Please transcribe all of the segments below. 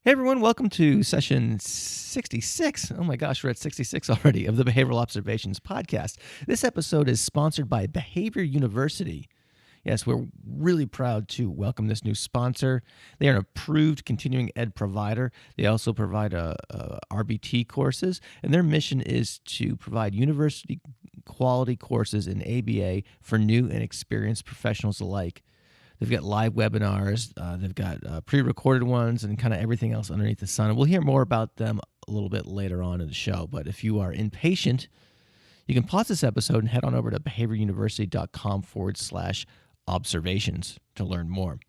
Hey everyone, welcome to session 66. Oh my gosh, we're at 66 already of the Behavioral Observations podcast. This episode is sponsored by Behavior University. Yes, we're really proud to welcome this new sponsor. They are an approved continuing ed provider. They also provide RBT courses, and their mission is to provide university quality courses in ABA for new and experienced professionals alike. They've got live webinars, they've got pre-recorded ones, and kind of everything else underneath the sun. And we'll hear more about them a little bit later on in the show. But if you are impatient, you can pause this episode and head on over to behavioruniversity.com/observations to learn more.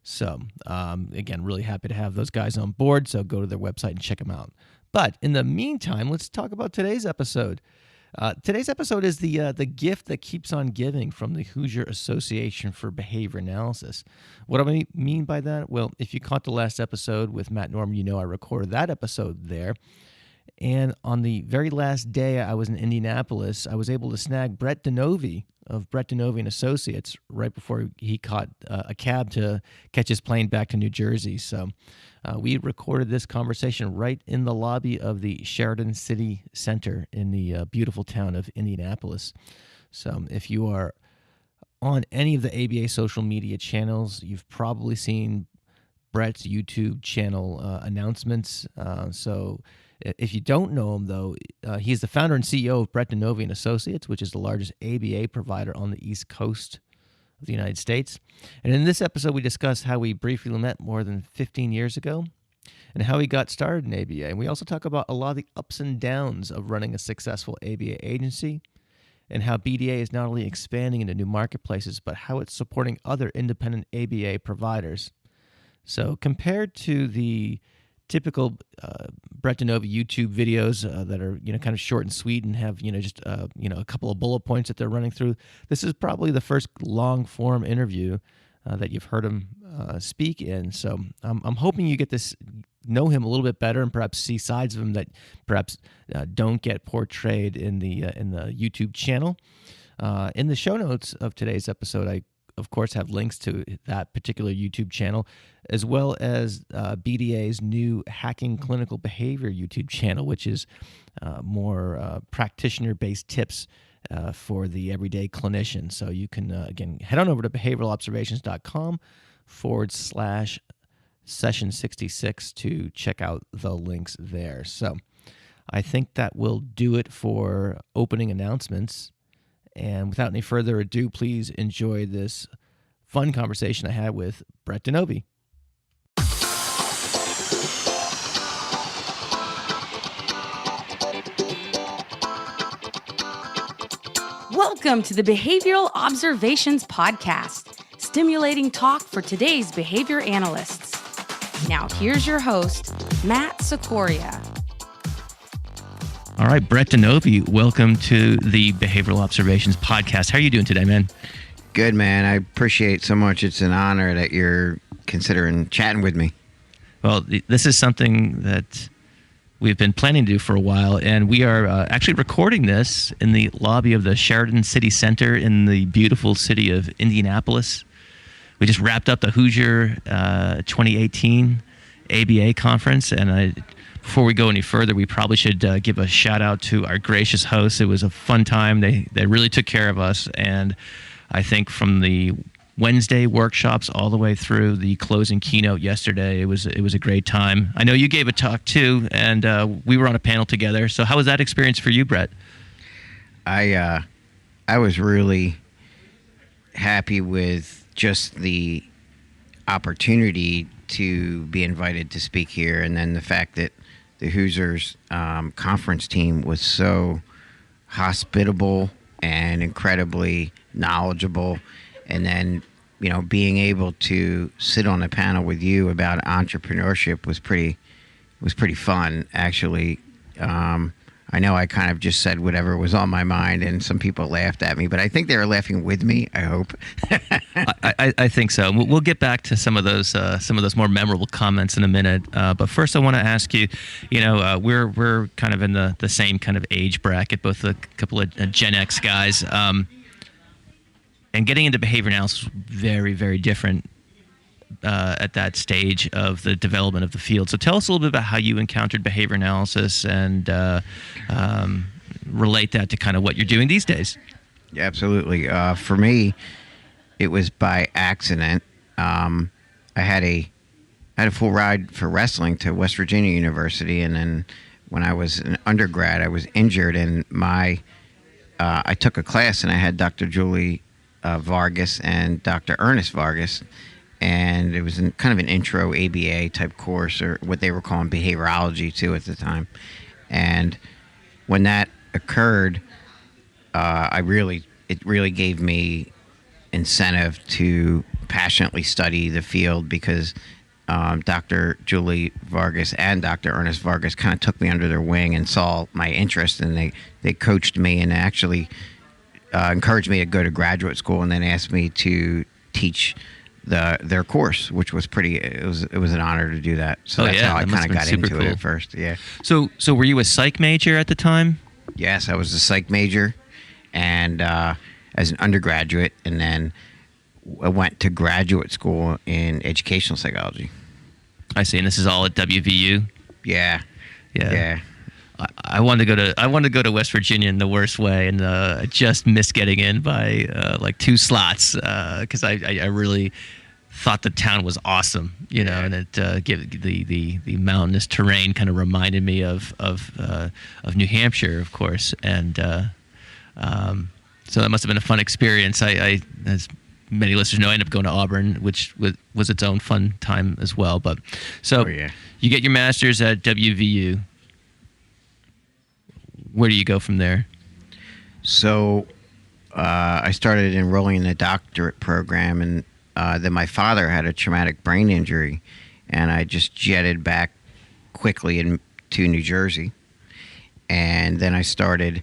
So, again, really happy to have those guys on board. So go to their website and check them out. But in the meantime, let's talk about today's episode. Today's episode is the gift that keeps on giving from the Hoosier Association for Behavior Analysis. What do I mean by that? Well, if you caught the last episode with Matt Norman, you know I recorded that episode there. And on the very last day I was in Indianapolis, I was able to snag Brett DeNovi of Brett DeNovi and Associates right before he caught a cab to catch his plane back to New Jersey. So we recorded this conversation right in the lobby of the Sheridan City Center in the beautiful town of Indianapolis. So if you are on any of the ABA social media channels, you've probably seen Brett's YouTube channel announcements. So if you don't know him, though, he's the founder and CEO of Brett DeNovi and Associates, which is the largest ABA provider on the East Coast of the United States. And in this episode, we discuss how we briefly met more than 15 years ago and how he got started in ABA. And we also talk about a lot of the ups and downs of running a successful ABA agency and how BDA is not only expanding into new marketplaces, but how it's supporting other independent ABA providers. So compared to the typical Brett DeNovi YouTube videos that are kind of short and sweet and have just a couple of bullet points that they're running through, this is probably the first long form interview that you've heard him speak in. So I'm hoping you get to know him a little bit better and perhaps see sides of him that perhaps don't get portrayed in the YouTube channel. In the show notes of today's episode, I of course have links to that particular YouTube channel, as well as BDA's new Hacking Clinical Behavior YouTube channel, which is more practitioner-based tips for the everyday clinician. So you can, again, head on over to behavioralobservations.com/session 66 to check out the links there. So I think that will do it for opening announcements. And without any further ado, please enjoy this fun conversation I had with Brett DeNovi. Welcome to the Behavioral Observations podcast, stimulating talk for today's behavior analysts. Now here's your host, Matt Sikoria. All right, Brett DeNovi, welcome to the Behavioral Observations podcast. How are you doing today, man? Good, man. I appreciate so much. It's an honor that you're considering chatting with me. Well, this is something that we've been planning to do for a while, and we are actually recording this in the lobby of the Sheridan City Center in the beautiful city of Indianapolis. We just wrapped up the Hoosier 2018 ABA conference, and before we go any further, we probably should give a shout out to our gracious hosts. It was a fun time. They really took care of us, and I think from the Wednesday workshops all the way through the closing keynote yesterday, it was a great time. I know you gave a talk too, and we were on a panel together. So how was that experience for you, Brett? I was really happy with just the opportunity to be invited to speak here, and then the fact that the Hoosiers conference team was so hospitable and incredibly knowledgeable. And then, being able to sit on a panel with you about entrepreneurship was pretty fun, actually. I know I kind of just said whatever was on my mind, and some people laughed at me, but I think they were laughing with me, I hope. I think so. We'll get back to some of those more memorable comments in a minute. But first, I want to ask you, we're kind of in the same kind of age bracket, both a couple of Gen X guys. And getting into behavior analysis is very, very different at that stage of the development of the field. So tell us a little bit about how you encountered behavior analysis and relate that to kind of what you're doing these days. Yeah, absolutely. For me, it was by accident. I had a full ride for wrestling to West Virginia University, and then when I was an undergrad, I was injured, and I took a class, and I had Dr. Julie Vargas and Dr. Ernest Vargas, and it was kind of an intro ABA type course, or what they were calling behaviorology too at the time. And when that occurred, it really gave me incentive to passionately study the field, because Dr. Julie Vargas and Dr. Ernest Vargas kind of took me under their wing and saw my interest, and they coached me and actually encouraged me to go to graduate school, and then asked me to teach their course, which was it was an honor to do that. So that's how I kind of got into it at first. Yeah. So were you a psych major at the time? Yes, I was a psych major, and as an undergraduate, and then I went to graduate school in educational psychology. I see, and this is all at WVU. Yeah. I wanted to go to West Virginia in the worst way, and I just missed getting in by like 2 slots, because I really thought the town was awesome, and it the mountainous terrain kind of reminded me of New Hampshire, of course, and so that must have been a fun experience. I as many listeners know, I ended up going to Auburn, which was its own fun time as well. But so you get your master's at WVU. Where do you go from there? So I started enrolling in the doctorate program, and then my father had a traumatic brain injury, and I just jetted back quickly to New Jersey. And then I started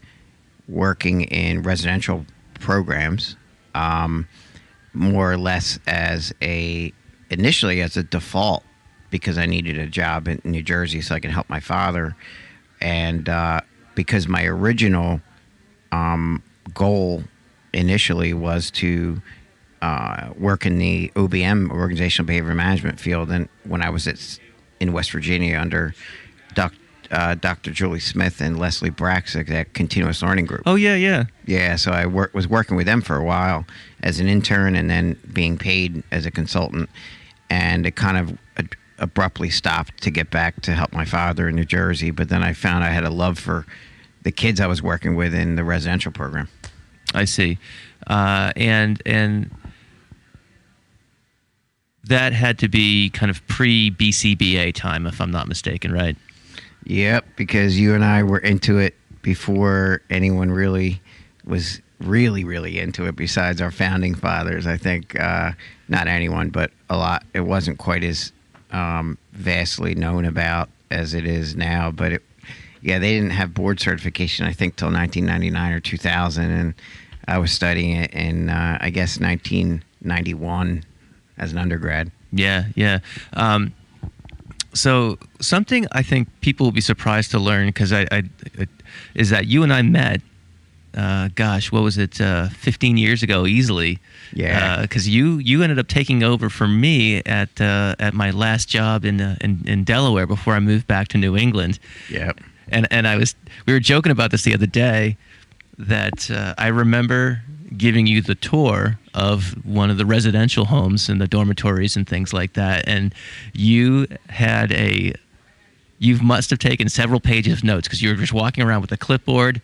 working in residential programs, more or less initially as a default, because I needed a job in New Jersey so I could help my father. And because my original goal initially was to work in the OBM, organizational behavior management field, and when I was in West Virginia under Dr. Julie Smith and Leslie Braxick, that continuous learning group. Oh, yeah. Yeah, so I was working with them for a while as an intern, and then being paid as a consultant, and it kind of abruptly stopped to get back to help my father in New Jersey. But then I found I had a love for the kids I was working with in the residential program. I see. And that had to be kind of pre-BCBA time, if I'm not mistaken, right? Yep, because you and I were into it before anyone really was really into it besides our founding fathers. I think not anyone, but a lot. It wasn't quite as vastly known about as it is now. But they didn't have board certification, I think, till 1999 or 2000, and I was studying it in I guess 1991 as an undergrad. Yeah. So something I think people will be surprised to learn, because is that you and I met, what was it, 15 years ago easily. Yeah. Because you ended up taking over for me at my last job in Delaware before I moved back to New England. Yep. And we were joking about this the other day, that I remember giving you the tour of one of the residential homes and the dormitories and things like that, and you must have taken several pages of notes, because you were just walking around with a clipboard,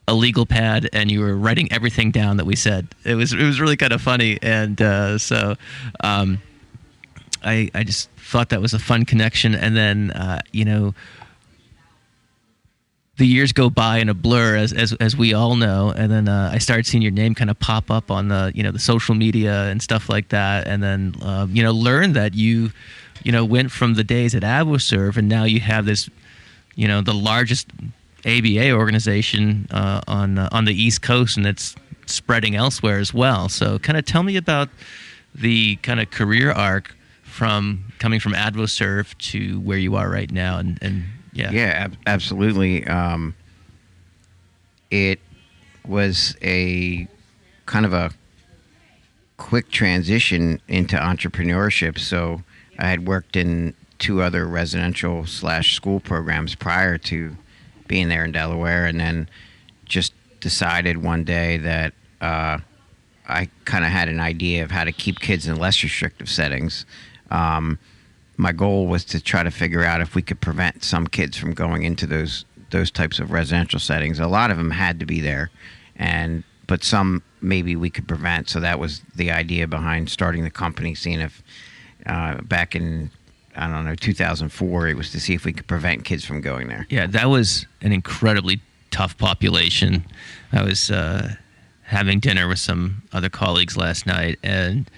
a legal pad, and you were writing everything down that we said. It was really kind of funny, and so I just thought that was a fun connection. And then the years go by in a blur, as we all know, and then I started seeing your name kind of pop up on the the social media and stuff like that, and then learned that you went from the days at AdvoServe, and now you have this the largest ABA organization on the East Coast, and it's spreading elsewhere as well. So kind of tell me about the kind of career arc from coming from AdvoServe to where you are right now, and Yeah, absolutely. It was a kind of quick transition into entrepreneurship. So I had worked in 2 other residential/school programs prior to being there in Delaware, and then just decided one day that I kind of had an idea of how to keep kids in less restrictive settings. My goal was to try to figure out if we could prevent some kids from going into those types of residential settings. A lot of them had to be there, but some maybe we could prevent. So that was the idea behind starting the company, seeing if back in, I don't know, 2004, it was to see if we could prevent kids from going there. Yeah, that was an incredibly tough population. I was having dinner with some other colleagues last night and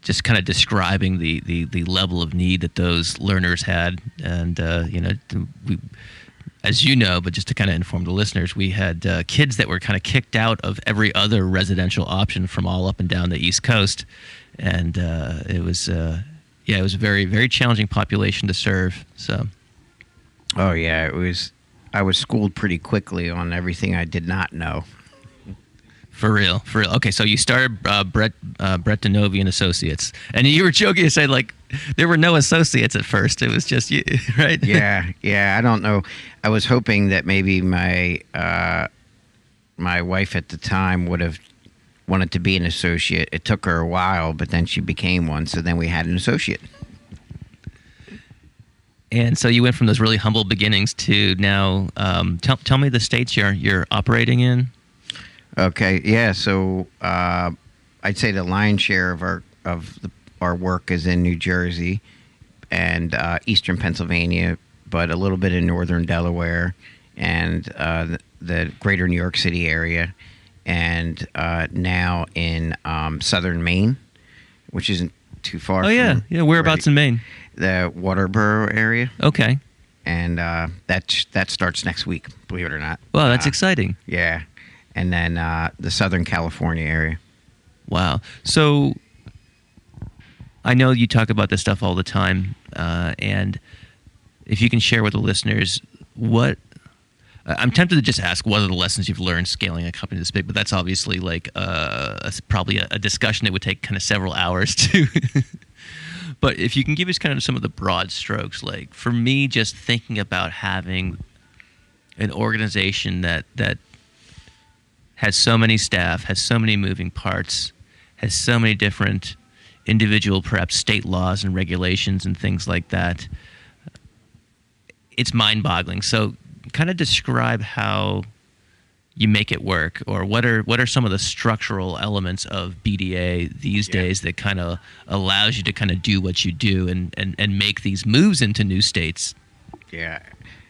just kind of describing the level of need that those learners had. And, we, as you know, but just to kind of inform the listeners, we had kids that were kind of kicked out of every other residential option from all up and down the East Coast. And it was a very, very challenging population to serve. So, oh yeah, it was. I was schooled pretty quickly on everything I did not know. For real. Okay, so you started Brett DeNovi and Associates, and you were joking to say like there were no associates at first. It was just you, right? Yeah. I don't know. I was hoping that maybe my wife at the time would have wanted to be an associate. It took her a while, but then she became one. So then we had an associate. And so you went from those really humble beginnings to now. Tell me the states you're operating in. Okay, yeah. So I'd say the lion's share of our work is in New Jersey and eastern Pennsylvania, but a little bit in northern Delaware and the greater New York City area, and now in southern Maine, which isn't too far. Oh yeah, Whereabouts in Maine? The Waterboro area. Okay. And that starts next week, believe it or not. Well, that's exciting. Yeah. And then the Southern California area. Wow. So I know you talk about this stuff all the time, and if you can share with the listeners I'm tempted to just ask what are the lessons you've learned scaling a company this big, but that's obviously like probably a discussion that would take kind of several hours to. But if you can give us kind of some of the broad strokes, like for me, just thinking about having an organization that has so many staff, has so many moving parts, has so many different individual, perhaps state laws and regulations and things like that, it's mind-boggling. So kind of describe how you make it work, or what are some of the structural elements of BDA these days that kind of allows you to kind of do what you do and make these moves into new states? Yeah,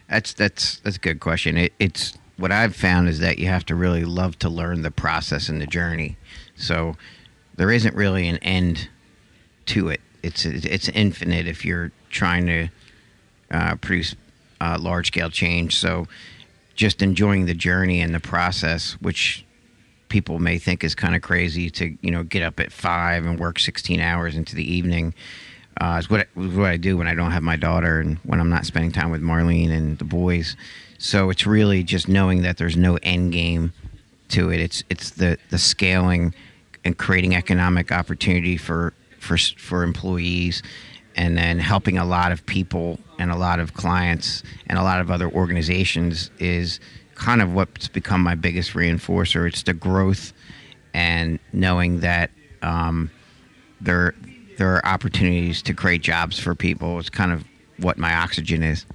that's a good question. It's what I've found is that you have to really love to learn the process and the journey. So there isn't really an end to it. It's infinite if you're trying to produce large scale change. So just enjoying the journey and the process, which people may think is kind of crazy to get up at 5 and work 16 hours into the evening. Is what I do when I don't have my daughter and when I'm not spending time with Marlene and the boys. So it's really just knowing that there's no end game to it. It's the scaling and creating economic opportunity for employees, and then helping a lot of people and a lot of clients and a lot of other organizations is kind of what's become my biggest reinforcer. It's the growth and knowing that there are opportunities to create jobs for people. It's kind of what my oxygen is.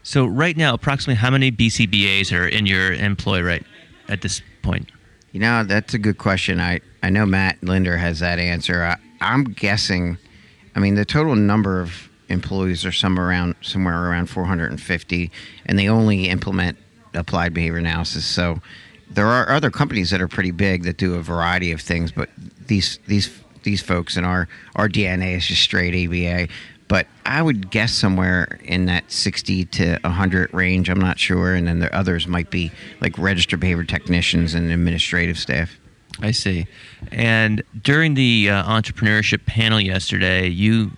So right now, approximately how many BCBAs are in your employ right at this point? That's a good question. I know Matt Linder has that answer. I'm guessing, the total number of employees are somewhere around 450, and they only implement applied behavior analysis. So there are other companies that are pretty big that do a variety of things, but these folks in our DNA is just straight ABA. But I would guess somewhere in that 60 to 100 range. I'm not sure. And then the others might be like registered behavior technicians and administrative staff. I see. And during the entrepreneurship panel yesterday, you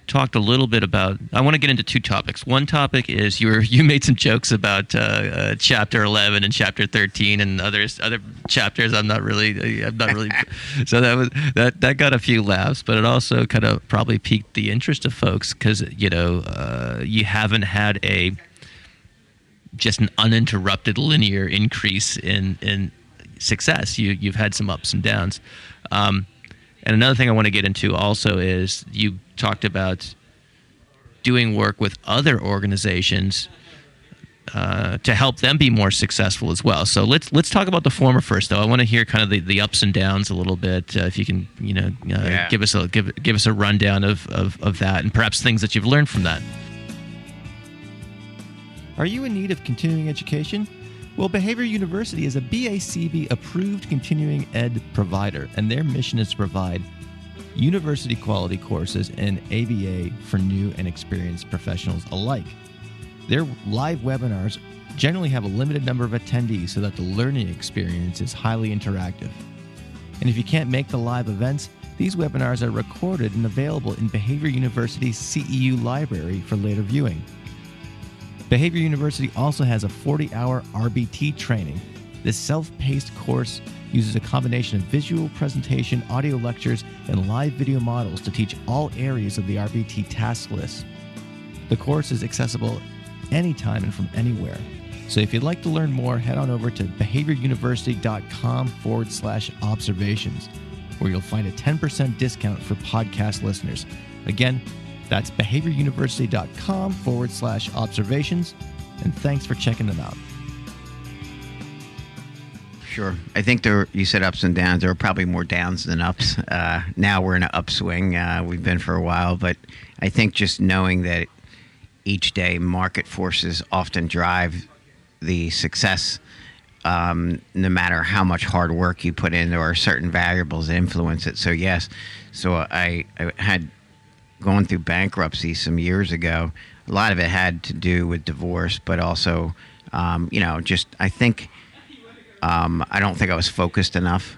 talked a little bit about. I want to get into two topics. One topic is you made some jokes about chapter 11 and chapter 13 and other chapters. I'm not really. So that got a few laughs, but it also kind of probably piqued the interest of folks because you haven't had just an uninterrupted linear increase in success. You've had some ups and downs. And another thing I want to get into also is you talked about doing work with other organizations to help them be more successful as well. So let's talk about the former first, though. I want to hear kind of the ups and downs a little bit. If you can, give us a rundown of that and perhaps things that you've learned from that. Are you in need of continuing education? Well, Behavior University is a BACB approved continuing ed provider, and their mission is to provide university quality courses and ABA for new and experienced professionals alike. Their live webinars generally have a limited number of attendees so that the learning experience is highly interactive. And if you can't make the live events, these webinars are recorded and available in Behavior University's CEU library for later viewing. Behavior University also has a 40-hour RBT training. This self-paced course uses a combination of visual presentation, audio lectures, and live video models to teach all areas of the RBT task list. The course is accessible anytime and from anywhere. So if you'd like to learn more, head on over to behavioruniversity.com/observations, where you'll find a 10% discount for podcast listeners. Again, that's behavioruniversity.com/observations, and thanks for checking them out. Sure. I think you said ups and downs. There are probably more downs than ups. Now we're in an upswing. We've been for a while, but I think just knowing that each day market forces often drive the success, no matter how much hard work you put in, there are certain variables that influence it. So yes, I had gone through bankruptcy some years ago. A lot of it had to do with divorce, but also, I think, I don't think I was focused enough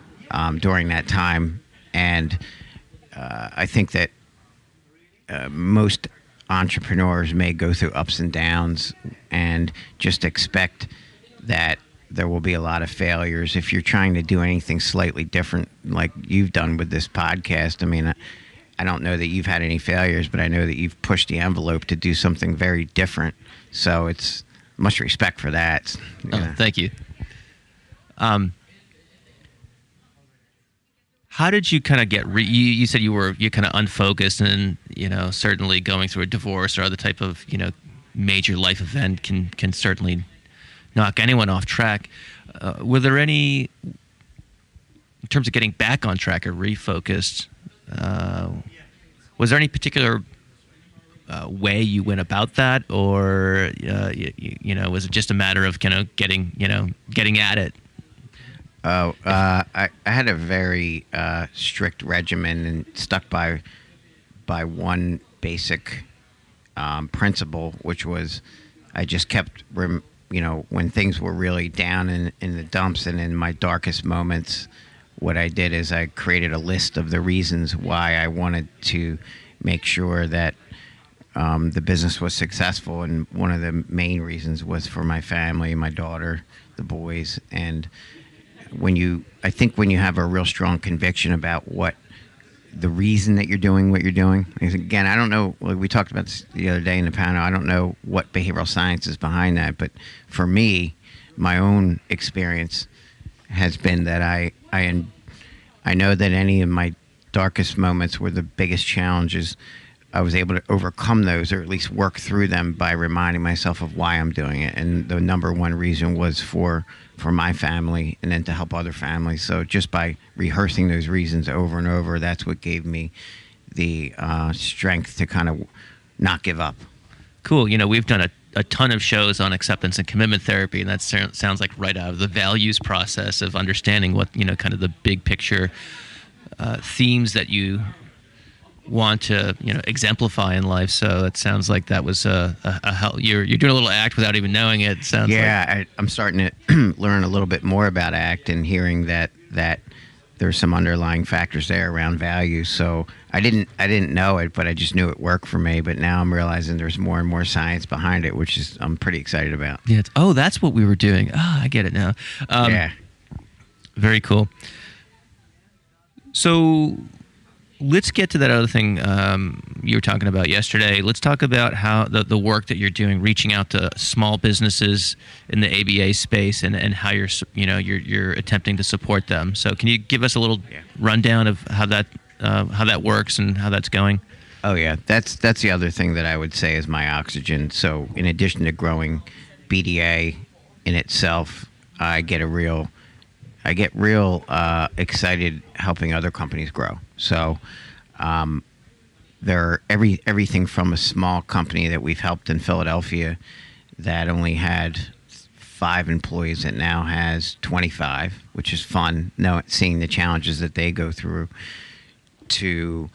during that time. And I think that most entrepreneurs may go through ups and downs and just expect that there will be a lot of failures. If you're trying to do anything slightly different, like you've done with this podcast, I mean, I don't know that you've had any failures, but I know that you've pushed the envelope to do something very different. So it's much respect for that. Oh, thank you. How did you kind of get? You said you're kind of unfocused, and certainly going through a divorce or other type of major life event can certainly knock anyone off track. Were there any, in terms of getting back on track or refocused? Was there any particular way you went about that, or was it just a matter of kind of getting at it? I had a very strict regimen and stuck by one basic principle, which was I just kept when things were really down in the dumps and in my darkest moments. What I did is I created a list of the reasons why I wanted to make sure that the business was successful. And one of the main reasons was for my family, my daughter, the boys. And I think when you have a real strong conviction about what the reason that you're doing what you're doing, again, I don't know, like we talked about this the other day in the panel, I don't know what behavioral science is behind that. But for me, my own experience has been that I know that any of my darkest moments were the biggest challenges. I was able to overcome those, or at least work through them, by reminding myself of why I'm doing it. And the number one reason was for my family, and then to help other families. So just by rehearsing those reasons over and over, that's what gave me the strength to kind of not give up. Cool. We've done a ton of shows on acceptance and commitment therapy, and that sounds like right out of the values process of understanding what kind of the big picture themes that you want to exemplify in life. So it sounds like that was a help. You're doing a little ACT without even knowing it. Sounds I'm starting to learn a little bit more about ACT, and hearing that there's some underlying factors there around value. So I didn't know it, but I just knew it worked for me. But now I'm realizing there's more and more science behind it, which is I'm pretty excited about. Yeah. That's what we were doing. I get it now. Yeah. Very cool. So let's get to that other thing you were talking about yesterday. Let's talk about how the work that you're doing, reaching out to small businesses in the ABA space, and how you're attempting to support them. So can you give us a little rundown of how that works and how that's going? Oh yeah, that's the other thing that I would say is my oxygen. So in addition to growing BDA in itself, I get real excited helping other companies grow. So there are everything from a small company that we've helped in Philadelphia that only had 5 employees that now has 25, which is fun, seeing the challenges that they go through, to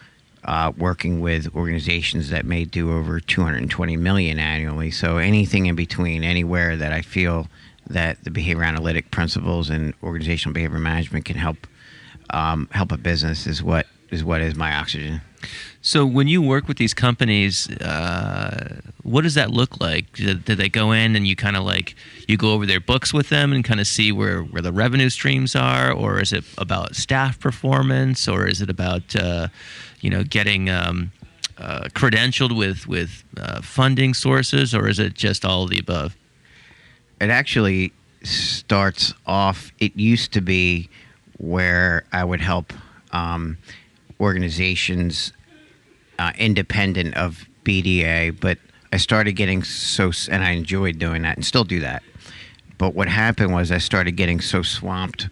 working with organizations that may do over 220 million annually. So anything in between, anywhere that I feel that the behavior analytic principles and organizational behavior management can help a business is what is my oxygen. So when you work with these companies, what does that look like? Do they go in and you kind of you go over their books with them and kind of see where the revenue streams are, or is it about staff performance, or is it about getting credentialed with funding sources, or is it just all of the above? It actually starts off, it used to be where I would help organizations independent of BDA, but I started getting and I enjoyed doing that and still do that. But what happened was I started getting so swamped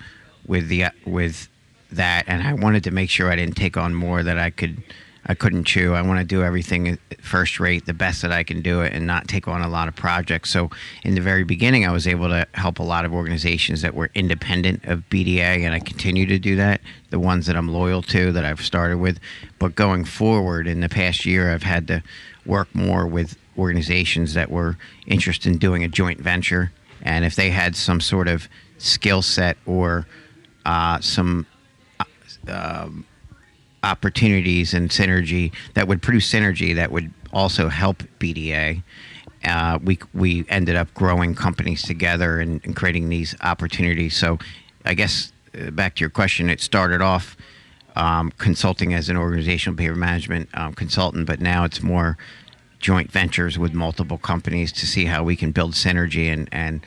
with that, and I wanted to make sure I didn't take on more that I couldn't chew. I want to do everything first rate, the best that I can do it, and not take on a lot of projects. So in the very beginning, I was able to help a lot of organizations that were independent of BDA, and I continue to do that, the ones that I'm loyal to, that I've started with. But going forward, in the past year, I've had to work more with organizations that were interested in doing a joint venture. And if they had some sort of skill set or some opportunities and synergy that would produce synergy that would also help BDA, we ended up growing companies together and creating these opportunities. So I guess back to your question, it started off consulting as an organizational behavior management consultant, but now it's more joint ventures with multiple companies to see how we can build synergy and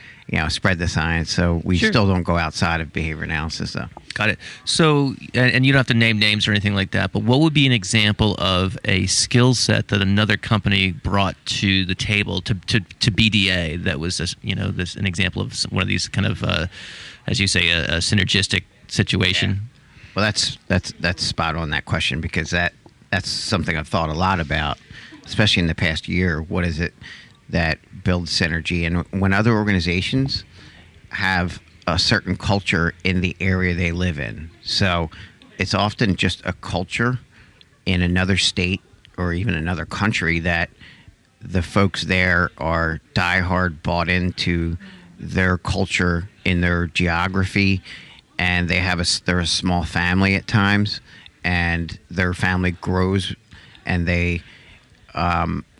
spread the science. So we still don't go outside of behavior analysis, though. Got it. So, and you don't have to name names or anything like that, but what would be an example of a skill set that another company brought to the table to BDA that was an example of one of these kind of, as you say, a synergistic situation? Yeah. Well, that's spot on, that question, because that's something I've thought a lot about, especially in the past year. What is it that builds synergy? And when other organizations have a certain culture in the area they live in, so it's often just a culture in another state or even another country that the folks there are diehard bought into their culture in their geography, and they're a small family at times, and their family grows, and the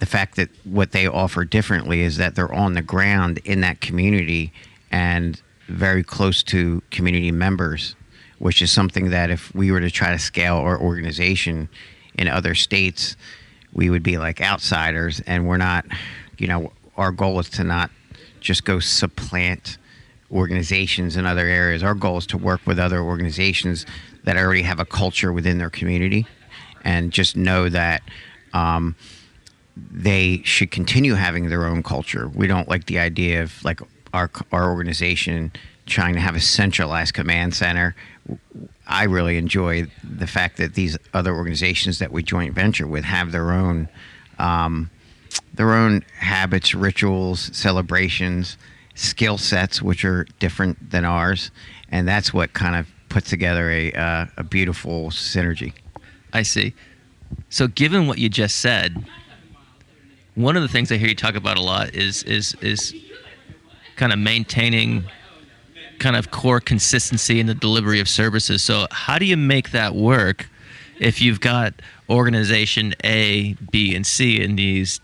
fact that what they offer differently is that they're on the ground in that community and very close to community members, which is something that if we were to try to scale our organization in other states, we would be like outsiders. And we're not, our goal is to not just go supplant organizations in other areas. Our goal is to work with other organizations that already have a culture within their community, and just know that they should continue having their own culture. We don't like the idea of like our organization trying to have a centralized command center. I really enjoy the fact that these other organizations that we joint venture with have their own habits, rituals, celebrations, skill sets, which are different than ours, and that's what kind of puts together a beautiful synergy. I see. So given what you just said, one of the things I hear you talk about a lot is kind of maintaining kind of core consistency in the delivery of services. So how do you make that work if you've got organization A, B, and C in these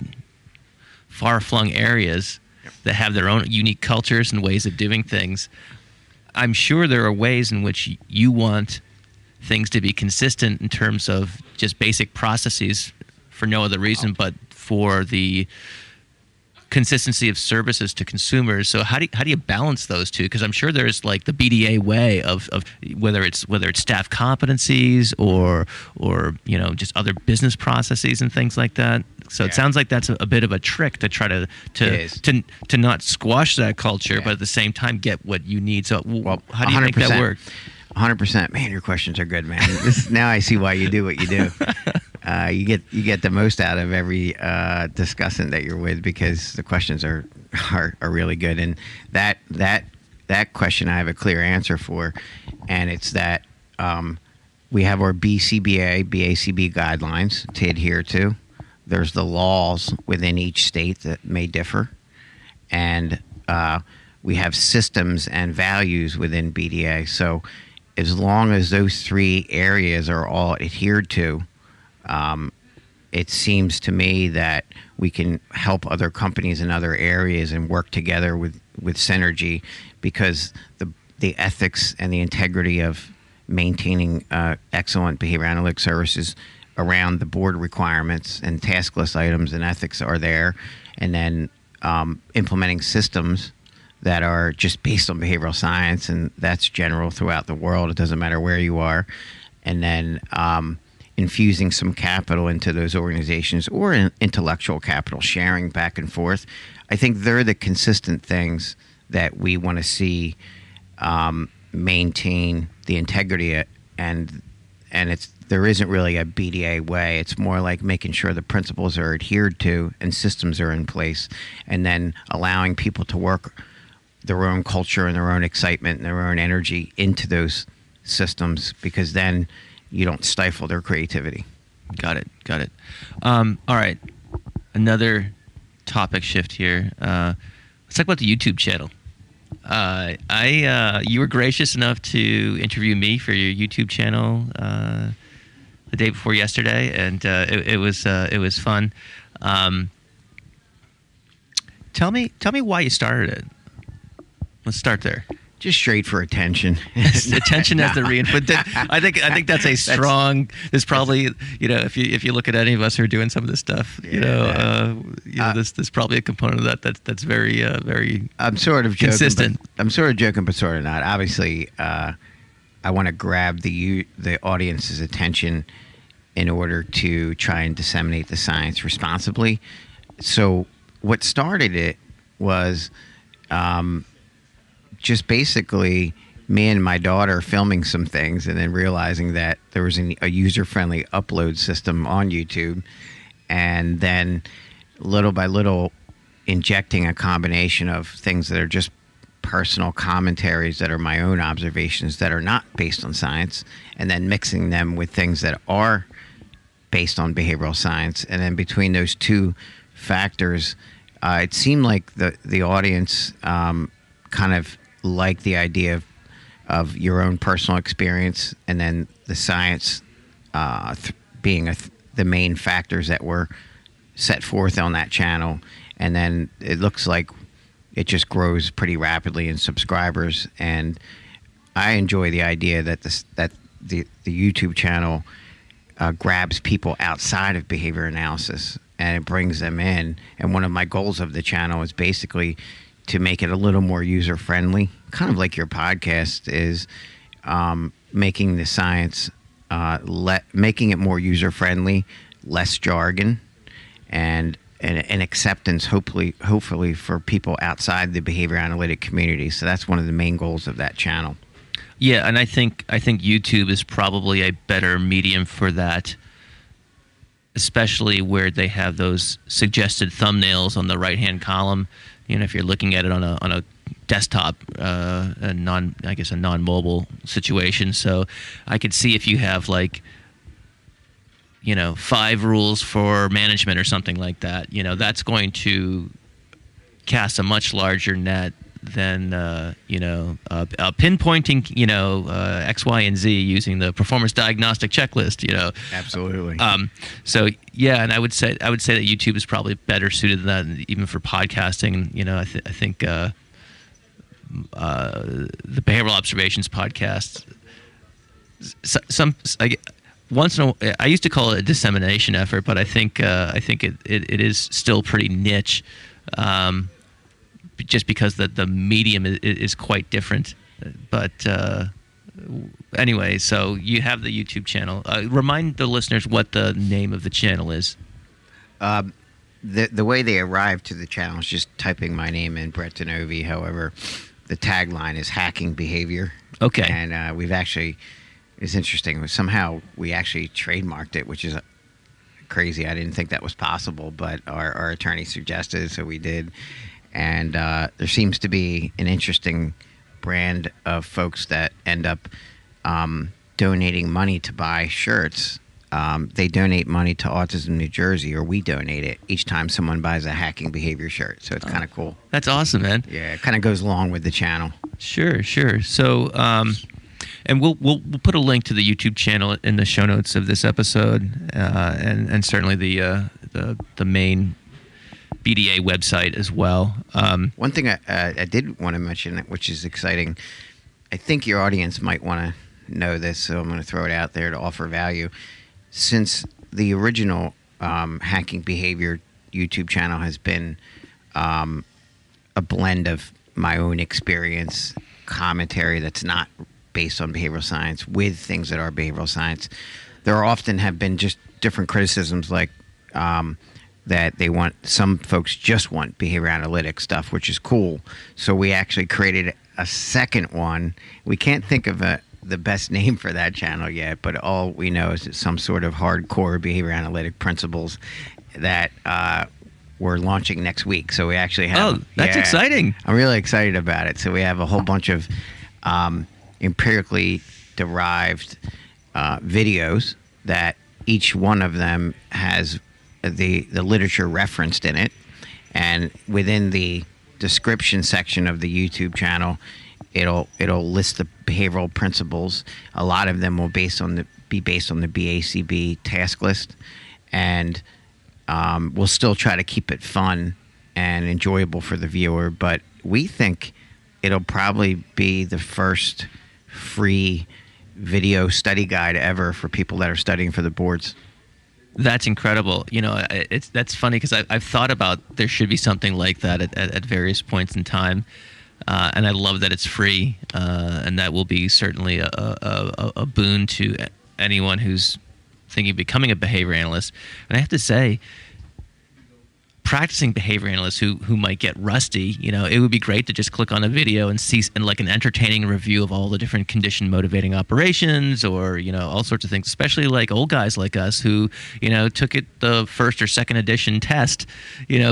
far-flung areas that have their own unique cultures and ways of doing things? I'm sure there are ways in which you want things to be consistent in terms of just basic processes for no other reason but for the consistency of services to consumers. So how do you balance those two? Because I'm sure there's like the BDA way of whether it's staff competencies or just other business processes and things like that. So it sounds like that's a bit of a trick to try to not squash that culture, but at the same time get what you need. So how do you make that work? 100%. Man, your questions are good, man. Now I see why you do what you do. You get the most out of every discussant that you're with because the questions are really good. And that question I have a clear answer for, and it's that we have our BACB guidelines to adhere to. There's the laws within each state that may differ, and we have systems and values within BDA. So as long as those three areas are all adhered to, it seems to me that we can help other companies in other areas and work together with synergy, because the ethics and the integrity of maintaining excellent behavior analytics services around the board requirements and task list items and ethics are there, and then implementing systems that are just based on behavioral science, and that's general throughout the world. It doesn't matter where you are. And then infusing some capital into those organizations, or intellectual capital, sharing back and forth. I think they're the consistent things that we want to see maintain the integrity, and there isn't really a BDA way. It's more like making sure the principles are adhered to and systems are in place, and then allowing people to work their own culture and their own excitement and their own energy into those systems, because then you don't stifle their creativity. Got it. All right. Another topic shift here. Let's talk about the YouTube channel. You were gracious enough to interview me for your YouTube channel the day before yesterday, and it was fun. Tell me why you started it. Let's start there. Just straight for attention. Attention as the reinput. I think that's a strong. There's probably, if you look at any of us who are doing some of this stuff, there's probably a component of that's very very. I'm sort of joking, consistent. I'm sort of joking, but sort of not. Obviously, I want to grab the audience's attention in order to try and disseminate the science responsibly. So what started it was. Just basically me and my daughter filming some things, and then realizing that there was a user-friendly upload system on YouTube, and then little by little injecting a combination of things that are just personal commentaries that are my own observations that are not based on science, and then mixing them with things that are based on behavioral science. And then between those two factors, it seemed like the audience kind of like the idea of your own personal experience, and then the science being the main factors that were set forth on that channel. And then it looks like it just grows pretty rapidly in subscribers. And I enjoy the idea that the YouTube channel grabs people outside of behavior analysis and it brings them in. And one of my goals of the channel is basically to make it a little more user-friendly, kind of like your podcast is, making the science, making it more user-friendly, less jargon, and acceptance, hopefully for people outside the behavior analytic community. So that's one of the main goals of that channel. Yeah, and I think YouTube is probably a better medium for that, especially where they have those suggested thumbnails on the right-hand column. If you're looking at it on a desktop, a non-mobile situation. So I could see if you have 5 rules for management or something like that. That's going to cast a much larger net pinpointing X, Y, and Z using the performance diagnostic checklist. Absolutely. So yeah, and I would say that YouTube is probably better suited than that, even for podcasting. I think the Behavioral Observations podcast. I used to call it a dissemination effort, but I think it is still pretty niche, just because the medium is quite different. But anyway, so you have the YouTube channel. Remind the listeners what the name of the channel is. The way they arrived to the channel is just typing my name in, Brett Denovi. However, the tagline is Hacking Behavior. Okay. And we've actually... It's interesting. Somehow we actually trademarked it, which is crazy. I didn't think that was possible, but our attorney suggested it, so we did. And there seems to be an interesting brand of folks that end up donating money to buy shirts. They donate money to Autism New Jersey, or we donate it each time someone buys a Hacking Behavior shirt. So it's kind of cool. That's awesome, man. Yeah, it kind of goes along with the channel. Sure. So... and we'll put a link to the YouTube channel in the show notes of this episode, and certainly the main BDA website as well. One thing I did want to mention, which is exciting, I think your audience might want to know this, so I'm going to throw it out there to offer value. Since the original Hacking Behavior YouTube channel has been a blend of my own experience, commentary that's not based on behavioral science with things that are behavioral science, there often have been just different criticisms, like that some folks just want behavior analytics stuff, which is cool. So we actually created a second one. We can't think of the best name for that channel yet, but all we know is it's some sort of hardcore behavior analytic principles that we're launching next week. So we actually have... Oh, that's exciting. I'm really excited about it. So we have a whole bunch of empirically derived videos that each one of them has the literature referenced in it, and within the description section of the YouTube channel, it'll list the behavioral principles. A lot of them will be based on the BACB task list, and we'll still try to keep it fun and enjoyable for the viewer. But we think it'll probably be the first free video study guide ever for people that are studying for the boards. That's incredible. That's funny because I've thought about there should be something like that at various points in time, and I love that it's free, and that will be certainly a boon to anyone who's thinking of becoming a behavior analyst. And I have to say, practicing behavior analysts who might get rusty, it would be great to just click on a video and see like an entertaining review of all the different condition motivating operations, or all sorts of things, especially like old guys like us who took it the first or second edition test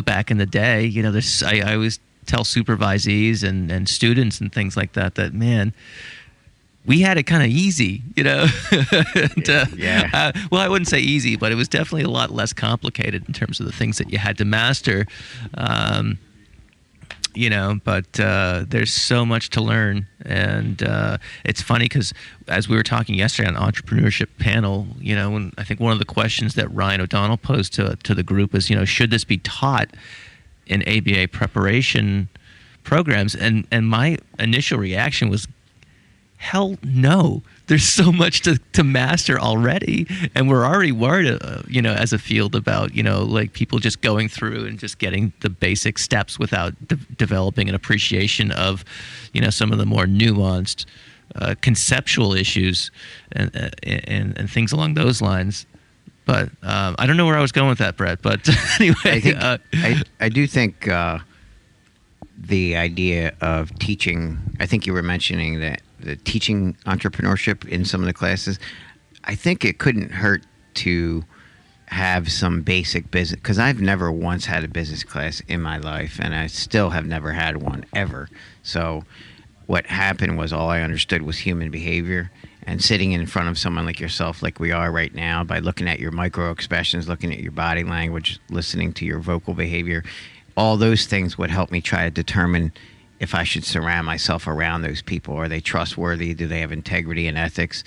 back in the day. I always tell supervisees and students and things like that man, we had it kind of easy, and, yeah. Well, I wouldn't say easy, but it was definitely a lot less complicated in terms of the things that you had to master. But there's so much to learn, and it's funny because as we were talking yesterday on entrepreneurship panel, when I think one of the questions that Ryan O'Donnell posed to the group was, should this be taught in ABA preparation programs? And my initial reaction was, hell no. There's so much to master already, and we're already worried, as a field about, like people just going through and just getting the basic steps without developing an appreciation of, some of the more nuanced conceptual issues and things along those lines. But I don't know where I was going with that, Brett. But anyway, I do think the idea of teaching. I think you were mentioning that the teaching entrepreneurship in some of the classes. I think it couldn't hurt to have some basic business, because I've never once had a business class in my life, and I still have never had one ever. So what happened was all I understood was human behavior, and sitting in front of someone like yourself, like we are right now, by looking at your micro expressions, looking at your body language, listening to your vocal behavior, all those things would help me try to determine if I should surround myself around those people. Are they trustworthy? Do they have integrity and ethics?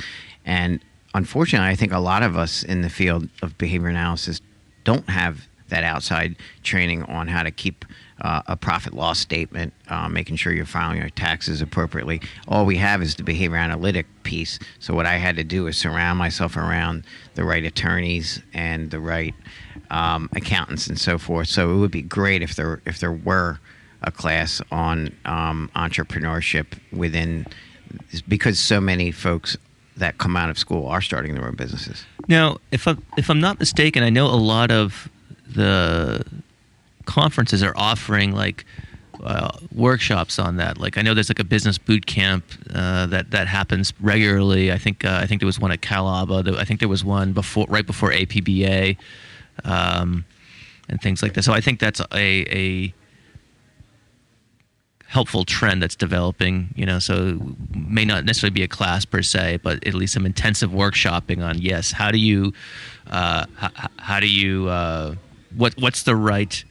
And unfortunately, I think a lot of us in the field of behavior analysis don't have that outside training on how to keep a profit loss statement, making sure you're filing your taxes appropriately. All we have is the behavior analytic piece. So what I had to do is surround myself around the right attorneys and the right accountants and so forth. So it would be great if there were a class on entrepreneurship within, because so many folks that come out of school are starting their own businesses. Now, if I'm not mistaken, I know a lot of the conferences are offering like workshops on that. Like I know there's like a business boot camp that happens regularly. I think there was one at Cal Aba. I think there was one right before APBA, and things like that. So I think that's a helpful trend that's developing, so may not necessarily be a class per se, but at least some intensive workshopping on, yes, how do you what's the right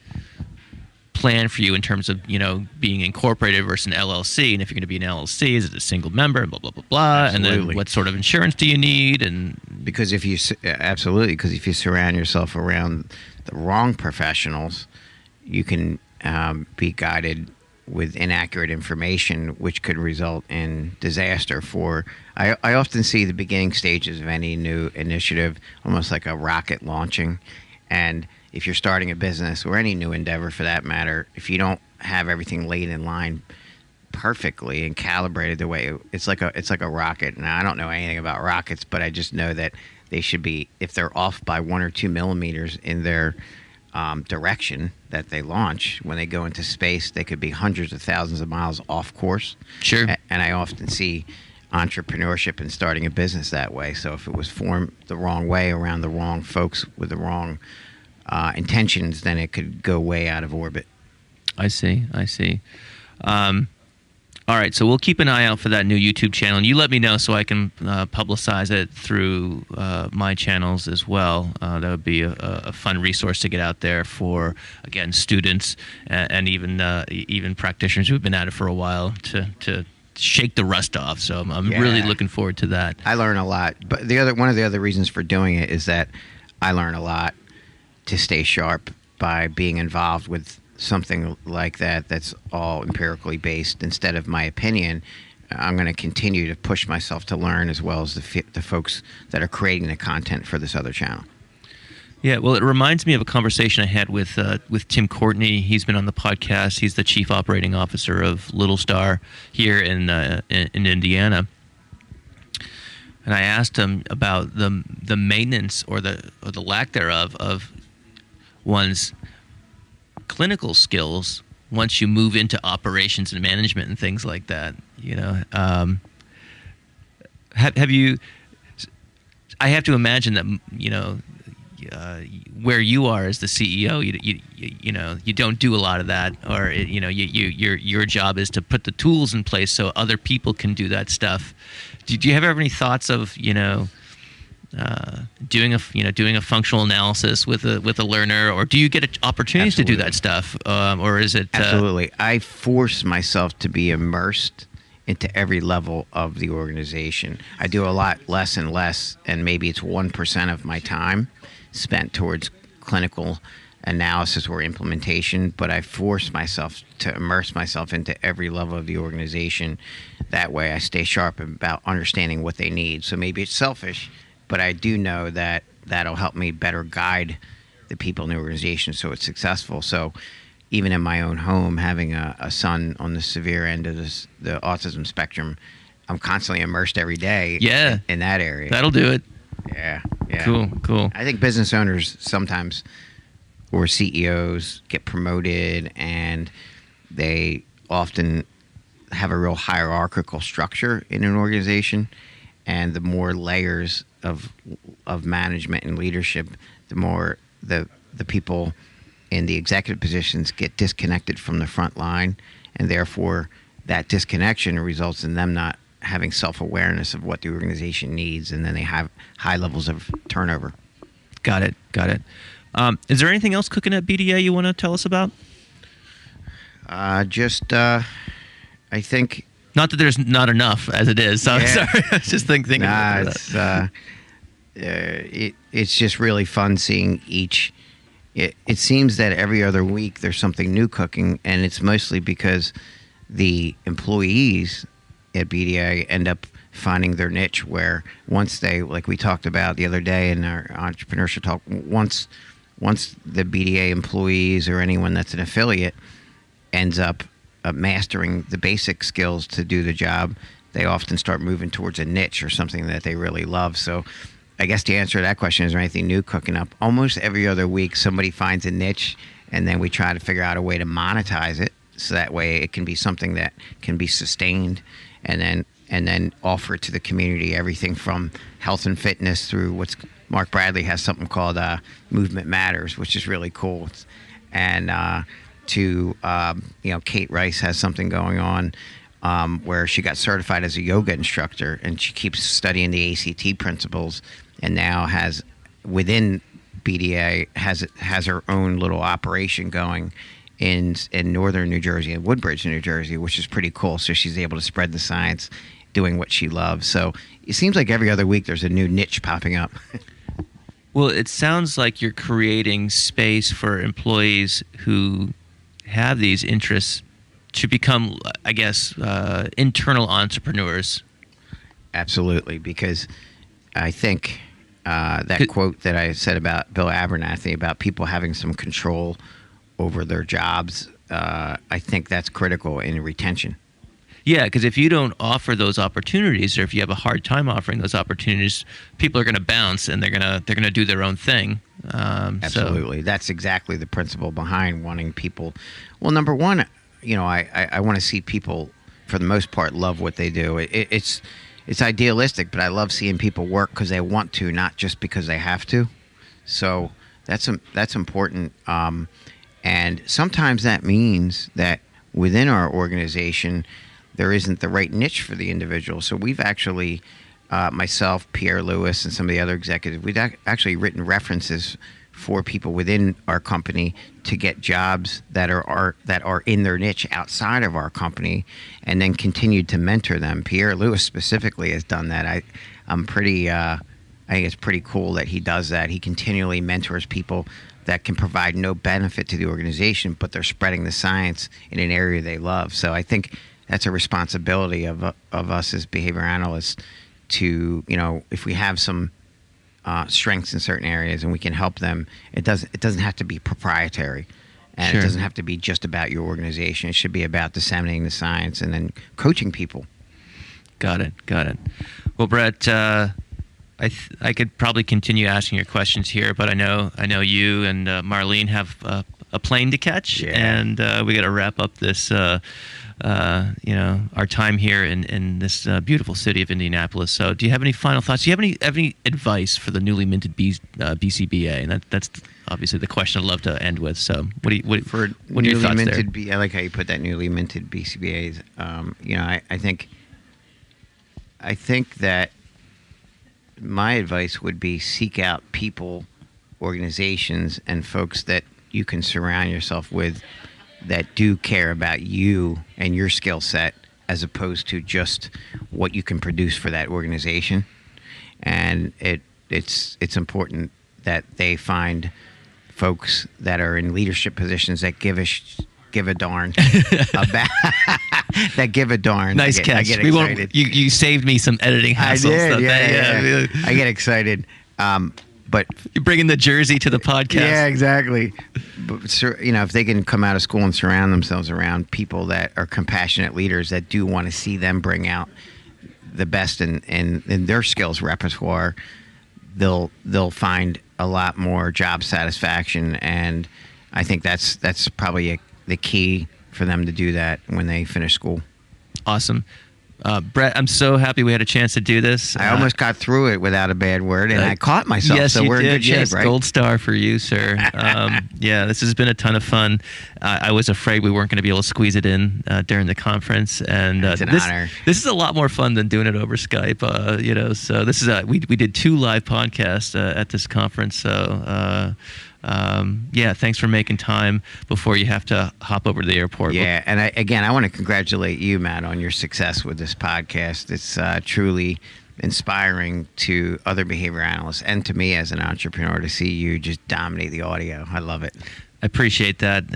plan for you in terms of, being incorporated versus an LLC, and if you're going to be an LLC, is it a single member, and blah, blah, blah, blah, Absolutely. And then what sort of insurance do you need? And because if you surround yourself around the wrong professionals, you can be guided with inaccurate information, which could result in disaster. I often see the beginning stages of any new initiative almost like a rocket launching. And if you're starting a business or any new endeavor for that matter, if you don't have everything laid in line perfectly and calibrated the way it's like a rocket. Now, I don't know anything about rockets, but I just know that they should be, if they're off by 1 or 2 millimeters in their direction that they launch, when they go into space, they could be hundreds of thousands of miles off course. Sure. And I often see entrepreneurship and starting a business that way. So if it was formed the wrong way around the wrong folks with the wrong intentions, then it could go way out of orbit. I see. All right, so we'll keep an eye out for that new YouTube channel, and you let me know so I can publicize it through my channels as well. That would be a fun resource to get out there for, again, students and even practitioners who've been at it for a while to shake the rust off. So I'm really looking forward to that. I learn a lot, but one of the other reasons for doing it is that I learn a lot to stay sharp by being involved with something like that's all empirically based. Instead of my opinion, I'm going to continue to push myself to learn, as well as the folks that are creating the content for this other channel. Yeah, well, it reminds me of a conversation I had with Tim Courtney. He's been on the podcast. He's the chief operating officer of Little Star here in Indiana. And I asked him about the maintenance or the lack thereof of one's clinical skills once you move into operations and management and things like that. Have you? I have to imagine that where you are as the CEO, you don't do a lot of that, or your job is to put the tools in place so other people can do that stuff. Do you have any thoughts of doing a functional analysis with a learner, or do you get opportunities Absolutely. to do that stuff, or is it Absolutely? I force myself to be immersed into every level of the organization. I do a lot less and less, and maybe it's 1% of my time spent towards clinical analysis or implementation, but I force myself to immerse myself into every level of the organization. That way I stay sharp about understanding what they need. So maybe it's selfish, but I do know that that'll help me better guide the people in the organization so it's successful. So even in my own home, having a son on the severe end of the autism spectrum, I'm constantly immersed every day in that area. That'll do it. Yeah. Cool. I think business owners sometimes, or CEOs, get promoted, and they often have a real hierarchical structure in an organization. And the more layers of management and leadership, the more the people in the executive positions get disconnected from the front line, and therefore that disconnection results in them not having self-awareness of what the organization needs, and then they have high levels of turnover. Got it. Is there anything else cooking at BDA you want to tell us about? Just I think not that there's not enough as it is. So Yeah. sorry, I was just thinking. nah, about that. it's just really fun seeing each. It seems that every other week there's something new cooking, and it's mostly because the employees at BDA end up finding their niche where once they, like we talked about the other day in our entrepreneurship talk, once the BDA employees or anyone that's an affiliate ends up mastering the basic skills to do the job, they often start moving towards a niche or something that they really love. So I guess the answer to that question, is there anything new cooking up? Almost every other week somebody finds a niche, and then we try to figure out a way to monetize it so that way it can be something that can be sustained, and then offer it to the community, everything from health and fitness through what's Mark Bradley has something called Movement Matters, which is really cool. And to Kate Rice has something going on where she got certified as a yoga instructor, and she keeps studying the ACT principles, and now has within BDA has her own little operation going in northern New Jersey, in Woodbridge, New Jersey, which is pretty cool. So she's able to spread the science, doing what she loves. So it seems like every other week there's a new niche popping up. Well, it sounds like you're creating space for employees who have these interests to become, I guess, internal entrepreneurs. Absolutely, because I think that quote that I said about Bill Abernathy about people having some control over their jobs, I think that's critical in retention. Yeah, because if you don't offer those opportunities, or if you have a hard time offering those opportunities, people are going to bounce and they're going to do their own thing. Absolutely, that's exactly the principle behind wanting people. Well, number one, I want to see people, for the most part, love what they do. It's idealistic, but I love seeing people work because they want to, not just because they have to. So that's important. And sometimes that means that within our organization, there isn't the right niche for the individual. So we've actually, myself, Pierre Lewis, and some of the other executives, we've actually written references for people within our company to get jobs that are in their niche outside of our company, and then continued to mentor them. Pierre Lewis specifically has done that. I think it's pretty cool that he does that. He continually mentors people that can provide no benefit to the organization, but they're spreading the science in an area they love. So I think that's a responsibility of us as behavior analysts to, if we have some strengths in certain areas and we can help them, it doesn't have to be proprietary, and Sure. It doesn't have to be just about your organization. It should be about disseminating the science and then coaching people. Got it. Well, Brett, I could probably continue asking your questions here, but I know you and Marlene have a plane to catch, Yeah. and we got to wrap up this. Our time here in this beautiful city of Indianapolis. So, do you have any final thoughts? Do you have any advice for the newly minted BCBA? And that's obviously the question I'd love to end with. So, what are your thoughts there? I like how you put that, newly minted BCBAs. I think that my advice would be seek out people, organizations, and folks that you can surround yourself with that do care about you and your skill set, as opposed to just what you can produce for that organization. And it's important that they find folks that are in leadership positions that give a darn about that give a darn. Nice catch. I get excited. You saved me some editing hassle. I did. So Yeah. I get excited. But you're bringing the jersey to the podcast. Yeah, exactly. But if they can come out of school and surround themselves around people that are compassionate leaders that do want to see them bring out the best in their skills repertoire, they'll find a lot more job satisfaction. And I think that's probably the key for them to do that when they finish school. Awesome. Brett, I'm so happy we had a chance to do this. I almost got through it without a bad word, and I caught myself. Yes, so you we're did. in good shape, Yes, right? gold star for you, sir. Yeah, this has been a ton of fun. I was afraid we weren't going to be able to squeeze it in during the conference, and It's an honor. This is a lot more fun than doing it over Skype. So this is we did 2 live podcasts at this conference. So yeah, thanks for making time before you have to hop over to the airport. Yeah, and I want to congratulate you, Matt, on your success with this podcast. It's truly inspiring to other behavior analysts and to me as an entrepreneur to see you just dominate the audio. I love it. I appreciate that.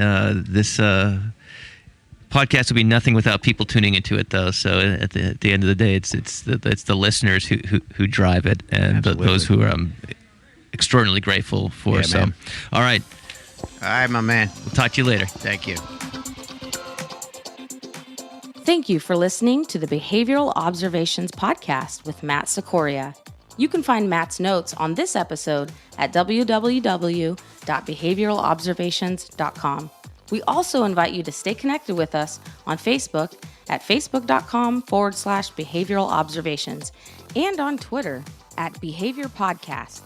This podcast will be nothing without people tuning into it, though. So at the end of the day, it's the listeners who drive it, and those who I'm extraordinarily grateful for. Yeah, so, man. All right, My man. we'll talk to you later. Thank you. Thank you for listening to the Behavioral Observations Podcast with Matt Sikoria. You can find Matt's notes on this episode at www.behavioralobservations.com. We also invite you to stay connected with us on Facebook at facebook.com/behavioral observations and on Twitter at Behavior Podcast.